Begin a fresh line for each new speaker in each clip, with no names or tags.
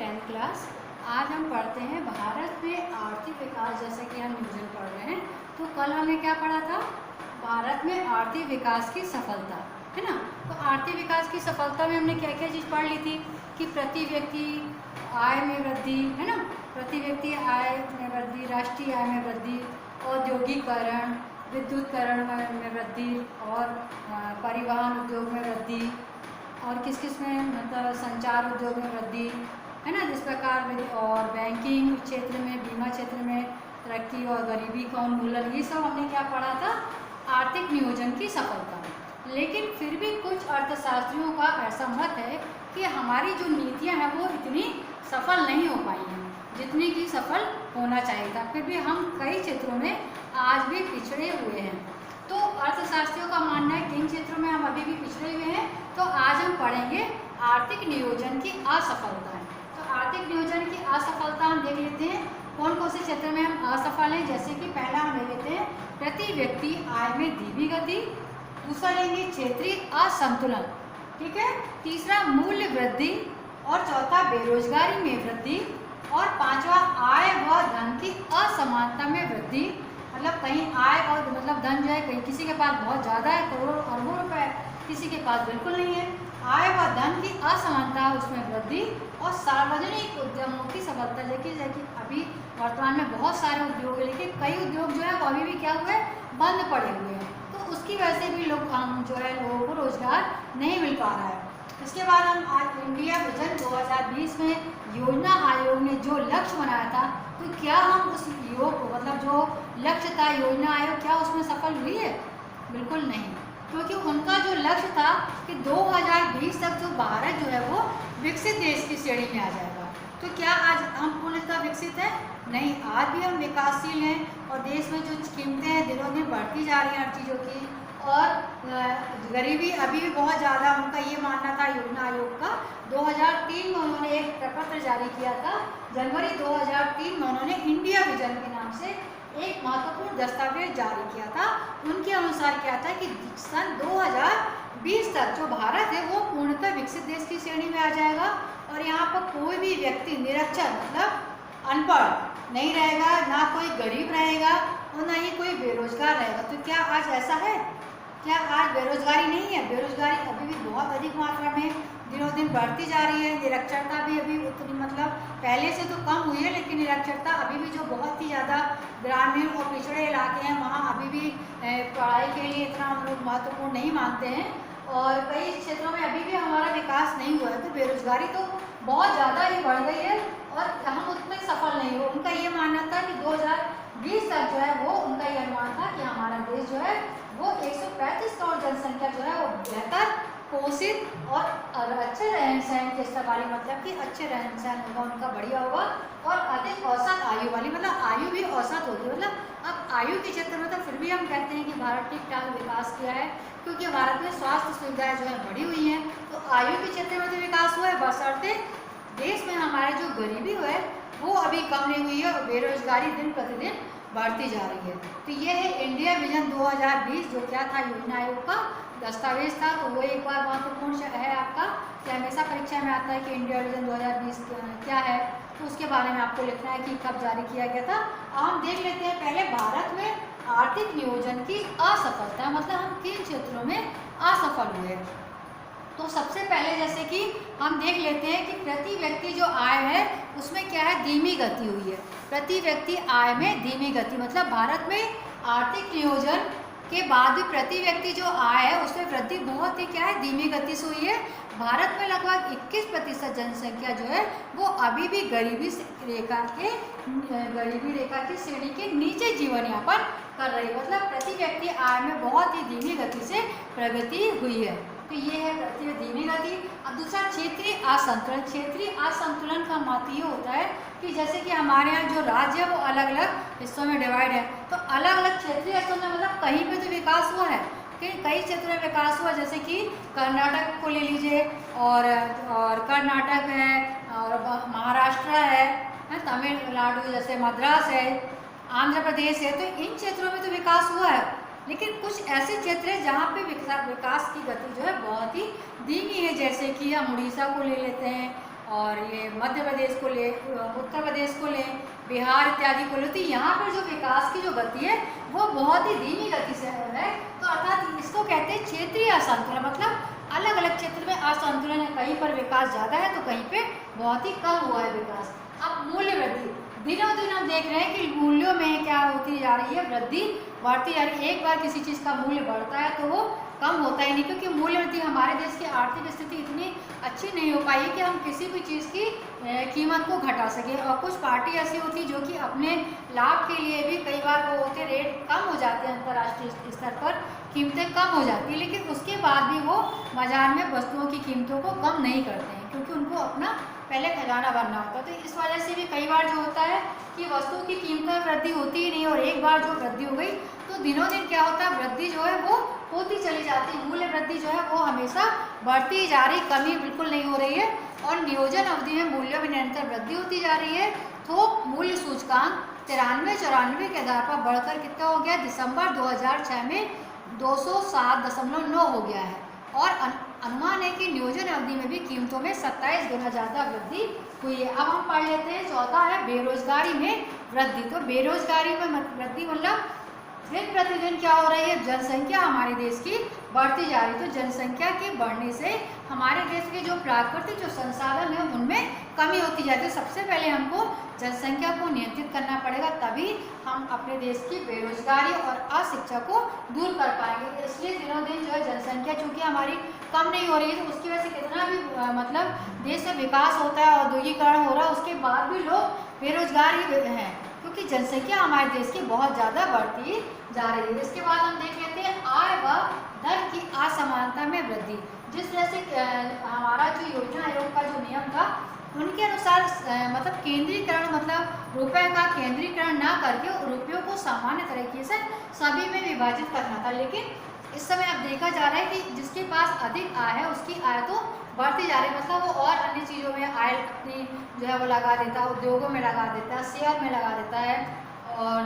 10th class. आज हम पढ़ते हैं भारत में आर्थिक विकास। जैसे कि हम नियोजन पढ़ रहे हैं, तो कल हमने क्या पढ़ा था? भारत में आर्थिक विकास की सफलता, है ना। तो आर्थिक विकास की सफलता में हमने क्या क्या चीज़ पढ़ ली थी कि प्रति व्यक्ति आय में वृद्धि, है ना, प्रति व्यक्ति आय में वृद्धि, राष्ट्रीय आय में वृद्धि, औद्योगिकरण, विद्युतीकरण में वृद्धि और परिवहन उद्योग में वृद्धि, और किस किस में मतलब संचार उद्योग में वृद्धि, है ना। जिस प्रकार और बैंकिंग क्षेत्र में, बीमा क्षेत्र में तरक्की और गरीबी का उन्मूलन, ये सब हमने क्या पढ़ा था? आर्थिक नियोजन की सफलता। लेकिन फिर भी कुछ अर्थशास्त्रियों का ऐसा मत है कि हमारी जो नीतियां हैं वो इतनी सफल नहीं हो पाई हैं जितनी कि सफल होना चाहिए था। फिर भी हम कई क्षेत्रों में आज भी पिछड़े हुए हैं। तो अर्थशास्त्रियों का मानना है कि इन क्षेत्रों में हम अभी भी पिछड़े हुए हैं। तो आज हम पढ़ेंगे आर्थिक नियोजन की असफलताएं। तो आर्थिक नियोजन की असफलता हम देख लेते हैं कौन कौन से क्षेत्र में हम असफल हैं। जैसे कि पहला हम ले लेते हैं प्रति व्यक्ति आय में धीमी गति, दूसरा लेंगे क्षेत्रीय असंतुलन, ठीक है, तीसरा मूल्य वृद्धि, और चौथा बेरोजगारी में वृद्धि, और पांचवा आय व धन की असमानता में वृद्धि। मतलब कहीं आय और मतलब धन जो है, कहीं किसी के पास बहुत ज़्यादा है, करोड़ों अरबों रुपए, किसी के पास बिल्कुल नहीं है। आय व धन की असमानता, उसमें वृद्धि, और सार्वजनिक उद्यमों की सफलता। देखिए अभी वर्तमान में बहुत सारे उद्योग है, लेकिन कई उद्योग जो है वो अभी भी क्या हुए, बंद पड़े हुए हैं। तो उसकी वजह से भी लोग जो है लोगों को रोजगार नहीं मिल पा रहा है। इसके बाद हम आज इंडिया विजन 2020 में योजना आयोग ने जो लक्ष्य बनाया था, तो क्या हम उस योग मतलब जो लक्ष्य था योजना आयोग, क्या उसमें सफल हुई है? बिल्कुल नहीं, क्योंकि उनका जो लक्ष्य था कि 2020 तक जो भारत जो है वो विकसित देश की श्रेणी में आ जाएगा। तो क्या आज हम पूर्णतः विकसित हैं? नहीं, आज भी हम विकासशील हैं, और देश में जो कीमतें हैं दिनों दिन बढ़ती जा रही हैं हर चीज़ों की, और गरीबी अभी भी बहुत ज़्यादा। उनका ये मानना था योजना आयोग का, 2003 में उन्होंने एक प्रपत्र जारी किया था। जनवरी 2003 में उन्होंने इंडिया विजन के नाम से एक महत्वपूर्ण दस्तावेज जारी किया था। उनके अनुसार क्या था कि सन 2020 तक जो भारत है वो पूर्णतः विकसित देश की श्रेणी में आ जाएगा, और यहाँ पर कोई भी व्यक्ति निरक्षर मतलब अनपढ़ नहीं रहेगा, ना कोई गरीब रहेगा, और ना ही कोई बेरोजगार रहेगा। तो क्या आज ऐसा है? क्या आज बेरोजगारी नहीं है? बेरोजगारी अभी भी बहुत अधिक मात्रा में दिनों दिन बढ़ती जा रही है। निरक्षरता भी अभी उतनी मतलब पहले से तो कम हुई है, लेकिन निरक्षरता अभी भी जो बहुत ही ज़्यादा ग्रामीण और पिछड़े इलाके हैं वहाँ अभी भी पढ़ाई के लिए इतना हम लोग महत्वपूर्ण नहीं मानते हैं, और कई क्षेत्रों में अभी भी हमारा विकास नहीं हुआ है। तो बेरोजगारी तो बहुत ज़्यादा ही बढ़ गई है, और हम उसमें सफल नहीं हुए। उनका ये मानना था कि 2020 तक जो है वो उनका ये अनुमान था कि हमारा देश जो है वो 135 करोड़ जनसंख्या जो है वो बेहतर पोषित और अच्छे रहन सहन के स्तर वाली, मतलब कि अच्छे रहन सहन होगा उनका, बढ़िया होगा, और अधिक औसत आयु वाली, मतलब आयु भी औसत होगी। मतलब अब आयु के क्षेत्र में तो फिर भी हम कहते हैं कि भारत ठीक ठाक विकास किया है, क्योंकि भारत में स्वास्थ्य सुविधाएं जो है बढ़ी हुई हैं। तो आयु के क्षेत्र में तो विकास हुआ है, बशर्ते देश में हमारे जो गरीबी है वो अभी कम नहीं हुई है, और बेरोजगारी दिन प्रतिदिन बढ़ती जा रही है। तो ये है इंडिया विजन 2020, जो क्या था योजना आयोग का दस्तावेज था। तो वो एक बार महत्वपूर्ण है आपका, कि हमेशा परीक्षा में आता है कि इंडिया विजन 2020 क्या है, तो उसके बारे में आपको लिखना है कि कब जारी किया गया था। हम देख लेते हैं पहले भारत में आर्थिक नियोजन की असफलता, मतलब हम किन क्षेत्रों में असफल हुए। तो सबसे पहले जैसे कि हम देख लेते हैं कि प्रति व्यक्ति जो आय है उसमें क्या है, धीमी गति हुई है। प्रति व्यक्ति आय में धीमी गति, मतलब भारत में आर्थिक नियोजन के बाद भी प्रति व्यक्ति जो आय है उसमें वृद्धि बहुत ही क्या है, धीमी गति से हुई है। भारत में लगभग 21% जनसंख्या जो है वो अभी भी गरीबी रेखा की श्रेणी के नीचे जीवन यापन कर रही है। मतलब प्रति व्यक्ति आय में बहुत ही धीमी गति से प्रगति हुई है। तो ये है प्रति धीमी गति। अब दूसरा क्षेत्रीय असंतुलन। क्षेत्रीय असंतुलन का मत ये होता है कि जैसे कि हमारे यहाँ जो राज्य है वो अलग अलग हिस्सों में डिवाइड है, तो अलग अलग क्षेत्रीय हिस्सों में मतलब कहीं पे तो विकास हुआ है, लेकिन कई क्षेत्रों में विकास हुआ। जैसे कि कर्नाटक को ले लीजिए, और कर्नाटक है, और महाराष्ट्र है, तमिलनाडु जैसे मद्रास है, आंध्र प्रदेश है। तो इन क्षेत्रों में तो विकास हुआ है, लेकिन कुछ ऐसे क्षेत्र हैं जहाँ पे विकास की गति जो है बहुत ही धीमी है। जैसे कि हम उड़ीसा को ले लेते हैं, और ये मध्य प्रदेश को ले, उत्तर प्रदेश को लें, बिहार इत्यादि को लें, तो यहाँ पर जो विकास की जो गति है वो बहुत ही धीमी गति से है। तो अर्थात इसको कहते हैं क्षेत्रीय असंतुलन, मतलब अलग अलग क्षेत्र में असंतुलन है, कहीं पर विकास ज़्यादा है तो कहीं पे बहुत ही कम हुआ है विकास। अब मूल्य वृद्धि, दिनों दिन हम देख रहे हैं कि मूल्यों में क्या होती जा रही है, वृद्धि बढ़ती जा रही है। एक बार किसी चीज़ का मूल्य बढ़ता है तो वो कम होता ही नहीं, क्योंकि मूल्य वृद्धि हमारे देश की आर्थिक स्थिति इतनी अच्छी नहीं हो पाई है कि हम किसी भी चीज़ की कीमत को घटा सकें। और कुछ पार्टी ऐसी होती है जो कि अपने लाभ के लिए भी कई बार वो होते रेट कम हो जाते हैं, अंतर्राष्ट्रीय स्तर पर कीमतें कम हो जाती है, लेकिन उसके बाद भी वो बाजार में वस्तुओं की कीमतों को कम नहीं करते हैं, क्योंकि उनको अपना पहले खजाना बनना होता है। तो इस वजह से भी कई बार जो होता है कि वस्तुओं की कीमतों में वृद्धि होती ही नहीं, और एक बार जो वृद्धि हो गई तो दिनों दिन क्या होता है, वृद्धि जो है वो होती चली जाती है। मूल्य वृद्धि जो है वो हमेशा बढ़ती ही जा रही, कमी बिल्कुल नहीं हो रही है। और नियोजन अवधि में मूल्यों में निरंतर वृद्धि होती जा रही है। थोक मूल्य सूचकांक 93-94 के आधार पर बढ़कर कितना हो गया, दिसंबर 2006 में 207.9 हो गया है। और अनुमान है कि नियोजन अवधि में भी कीमतों में 27 गुना ज़्यादा वृद्धि हुई है। अब हम पढ़ लेते हैं, चौथा है बेरोजगारी में वृद्धि। तो बेरोजगारी में वृद्धि मतलब दिन प्रतिदिन क्या हो रही है, जनसंख्या हमारे देश की बढ़ती जा रही है। तो जनसंख्या के बढ़ने से हमारे देश के जो प्राकृतिक जो संसाधन है उनमें कमी होती जाती है। सबसे पहले हमको जनसंख्या को नियंत्रित करना पड़ेगा, तभी हम अपने देश की बेरोजगारी और अशिक्षा को दूर कर पाएंगे। इसलिए दिनों दिन जो है जनसंख्या चूँकि हमारी कम नहीं हो रही है, तो उसकी वजह से कितना भी मतलब देश में विकास होता है, औद्योगिकरण हो रहा है, उसके बाद भी लोग बेरोजगार ही हैं, क्योंकि जनसंख्या हमारे देश की बहुत ज़्यादा बढ़ती जा रही है। इसके बाद हम देख लेते हैं आय व धन की असमानता में वृद्धि। जिस तरह से हमारा जो योजना आयोग का जो नियम था उनके अनुसार मतलब केंद्रीकरण, मतलब रुपए का केंद्रीकरण ना करके रुपयों को सामान्य तरीके से सभी में विभाजित करना था। लेकिन इस समय अब देखा जा रहा है कि जिसके पास अधिक आय है उसकी आय तो बढ़ती जा रही है, मतलब वो और अन्य चीज़ों में आय अपनी जो है वो लगा देता है, उद्योगों में लगा देता है, शेयर में लगा देता है, और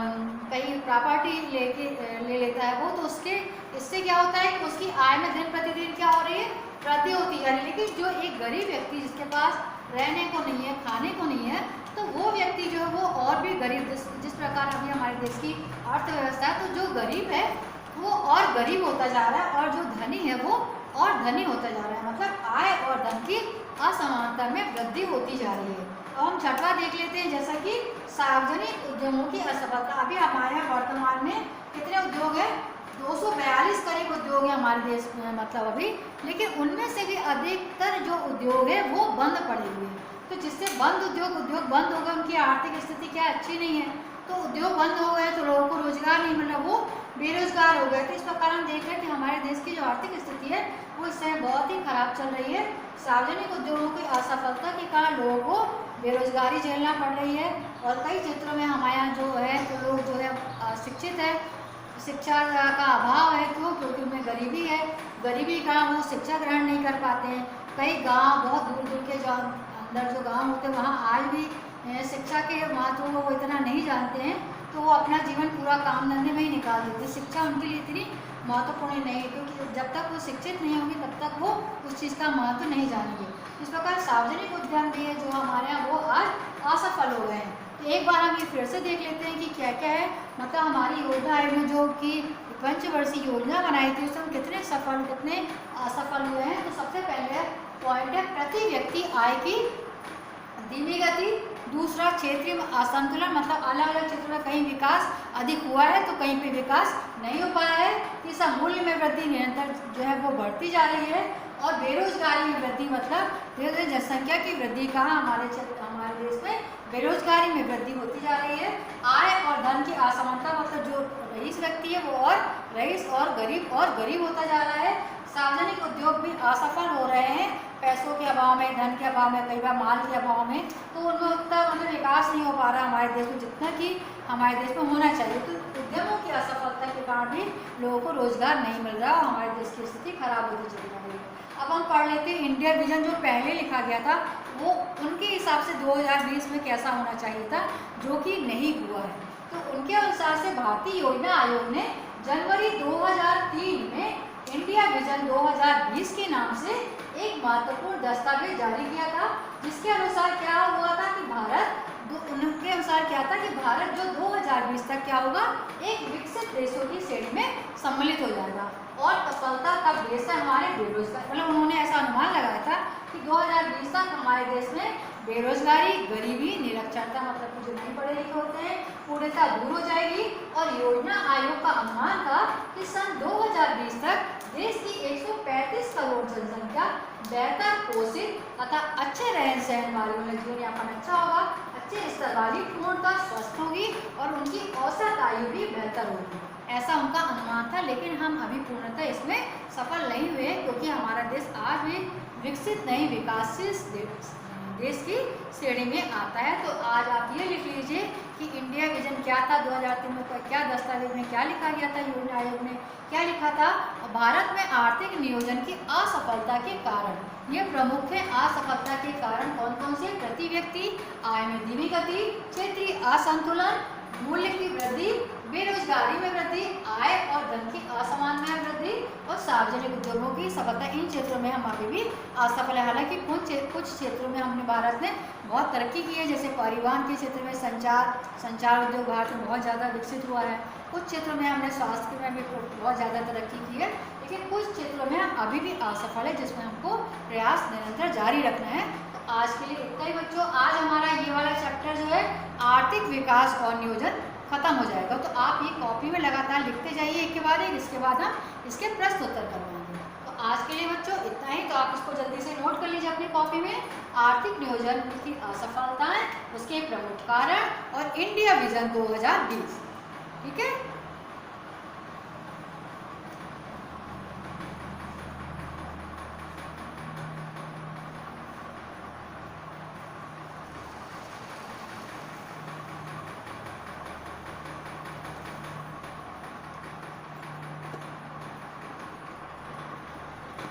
कहीं प्रॉपर्टी ले लेता है वो। तो इससे क्या होता है कि उसकी आय में दिन प्रतिदिन क्या हो रही है, वृद्धि होती जा रही है। लेकिन जो एक गरीब व्यक्ति जिसके पास रहने को नहीं है, खाने को नहीं है, तो वो व्यक्ति जो है वो और भी गरीब, जिस प्रकार अभी हमारे देश की अर्थव्यवस्था है, तो जो गरीब है वो और गरीब होता जा रहा है, और जो धनी है वो और धनी होता जा रहा है। मतलब आय और धन की असमानता में वृद्धि होती जा रही है। अब हम छठवां देख लेते हैं, जैसा कि सार्वजनिक उद्यमों की असफलता। अभी हमारे यहाँ वर्तमान में कितने उद्योग हैं, 242 करीब उद्योग है हमारे देश में, मतलब अभी, लेकिन उनमें से भी अधिकतर जो उद्योग है वो बंद पड़े हुए हैं। तो जिससे उद्योग बंद हो गए, उनकी आर्थिक स्थिति क्या अच्छी नहीं है, तो उद्योग बंद हो गए तो लोगों को रोजगार नहीं मिल रहा, वो बेरोजगार हो गए। तो इस प्रकार हम देख रहे हैं कि हमारे देश की जो आर्थिक स्थिति है वो इस समय बहुत ही खराब चल रही है। सार्वजनिक उद्योगों की असफलता के कारण लोगों को बेरोजगारी झेलना पड़ रही है। और कई क्षेत्रों में हमारे यहाँ जो है तो लोग जो है शिक्षित है, शिक्षा का अभाव है, क्योंकि उनमें गरीबी है, गरीबी का वो शिक्षा ग्रहण नहीं कर पाते हैं। कई गांव बहुत दूर दूर के जो अंदर जो गांव होते हैं वहाँ आज भी शिक्षा के महत्व को वो इतना नहीं जानते हैं, तो वो अपना जीवन पूरा काम धंधे में ही निकाल देते। शिक्षा उनके लिए इतनी महत्वपूर्ण नहीं है, क्योंकि जब तक वो शिक्षित नहीं होंगे तब तक वो उस चीज़ का महत्व नहीं जानेंगे। इस प्रकार सार्वजनिक उद्यम भी है जो हमारे यहाँ वो आज असफल हो गए हैं। तो एक बार हम ये फिर से देख लेते हैं कि क्या क्या है, मतलब हमारी योजना आयोग ने जो कि पंचवर्षीय योजना बनाई थी उसमें कितने सफल कितने असफल हुए हैं। तो सबसे पहले पॉइंट है प्रति व्यक्ति आय की धीमी गति। दूसरा क्षेत्रीय असंतुलन, मतलब अलग अलग क्षेत्रों में कहीं विकास अधिक हुआ है तो कहीं पे विकास नहीं हो पाया है। तीसरा मूल्य में वृद्धि निरंतर जो है वो बढ़ती जा रही है। और बेरोजगारी में वृद्धि, मतलब धीरे धीरे जनसंख्या की वृद्धि कहाँ हमारे देश में बेरोजगारी में वृद्धि होती जा रही है। आय और धन की असमानता, मतलब जो रईस व्यक्ति है वो और रईस और गरीब होता जा रहा है। सार्वजनिक उद्योग भी असफल हो रहे हैं पैसों के अभाव में, धन के अभाव में, कई बार माल के अभाव में, तो उनमें उतना मतलब विकास नहीं हो पा रहा हमारे देश में जितना कि हमारे देश में होना चाहिए। तो उद्यमों की असफलता के कारण भी लोगों को रोजगार नहीं मिल रहा और हमारे देश की स्थिति खराब होती चली जा रही है। अब हम पढ़ लेते हैं इंडिया विजन जो पहले लिखा गया था वो उनके हिसाब से 2020 में कैसा होना चाहिए था, जो कि नहीं हुआ है। तो उनके अनुसार से भारतीय योजना आयोग ने जनवरी 2003 में इंडिया विजन 2020 के नाम से एक महत्वपूर्ण दस्तावेज जारी किया था, जिसके अनुसार क्या हुआ था कि उनके अनुसार क्या था कि भारत जो 2020 तक क्या होगा, एक विकसित देशों की श्रेणी में सम्मिलित हो जाएगा। और सफलता कब देश है हमारे बेरोजगार, मतलब उन्होंने ऐसा अनुमान लगाया था कि 2020 तक हमारे देश में बेरोजगारी, गरीबी, निरक्षरता, मतलब कि जो नहीं पढ़े लिखे होते हैं, पूर्णतः दूर हो जाएगी। और योजना आयोग का अनुमान था कि सन 2020 तक देश की 135 करोड़ जनसंख्या बेहतर पोषित तथा अच्छे रहन सहन वाली, मतलब जीवन यापन अच्छा होगा, अच्छे स्तर वाली, पूर्णतः स्वस्थ होगी और उनकी औसत आयु भी बेहतर होगी, ऐसा उनका अनुमान था। लेकिन हम अभी पूर्णतः इसमें सफल नहीं हुए, क्योंकि हमारा देश आज भी विकसित नहीं, विकासशील देश की श्रेणी में आता है। तो आज आप ये लिख लीजिए कि इंडिया विजन क्या था 2003 में, क्या दस्तावेज में क्या लिखा गया था, योजना आयोग ने क्या लिखा था। भारत में आर्थिक नियोजन की असफलता के कारण, ये प्रमुख है असफलता के कारण कौन कौन से, प्रति व्यक्ति आय में धीमी गति, क्षेत्रीय असंतुलन, मूल्य की वृद्धि, बेरोजगारी में वृद्धि, आय और धन की असमान में वृद्धि और सार्वजनिक उद्योगों की सफलता। इन क्षेत्रों में हम अभी भी असफल है। हालांकि कुछ क्षेत्रों में हमने भारत ने बहुत तरक्की की है, जैसे परिवहन के क्षेत्र में संचार उद्योग भारत में बहुत ज़्यादा विकसित हुआ है। कुछ क्षेत्रों में हमने स्वास्थ्य में भी बहुत ज़्यादा तरक्की की है, लेकिन कुछ क्षेत्रों में हम अभी भी असफल है, जिसमें हमको प्रयास निरंतर जारी रखना है। तो आज के लिए इतना ही बच्चों। आज हमारा ये वाला चैप्टर जो है आर्थिक विकास और नियोजन खत्म हो जाएगा। तो आप ये कॉपी में लगातार लिखते जाइए एक के बाद एक, इसके बाद हम इसके प्रश्न उत्तर करवाएंगे। तो आज के लिए बच्चों इतना ही। तो आप इसको जल्दी से नोट कर लीजिए अपनी कॉपी में, आर्थिक नियोजन की असफलताएं, उसके प्रमुख कारण और इंडिया विजन 2020। ठीक है।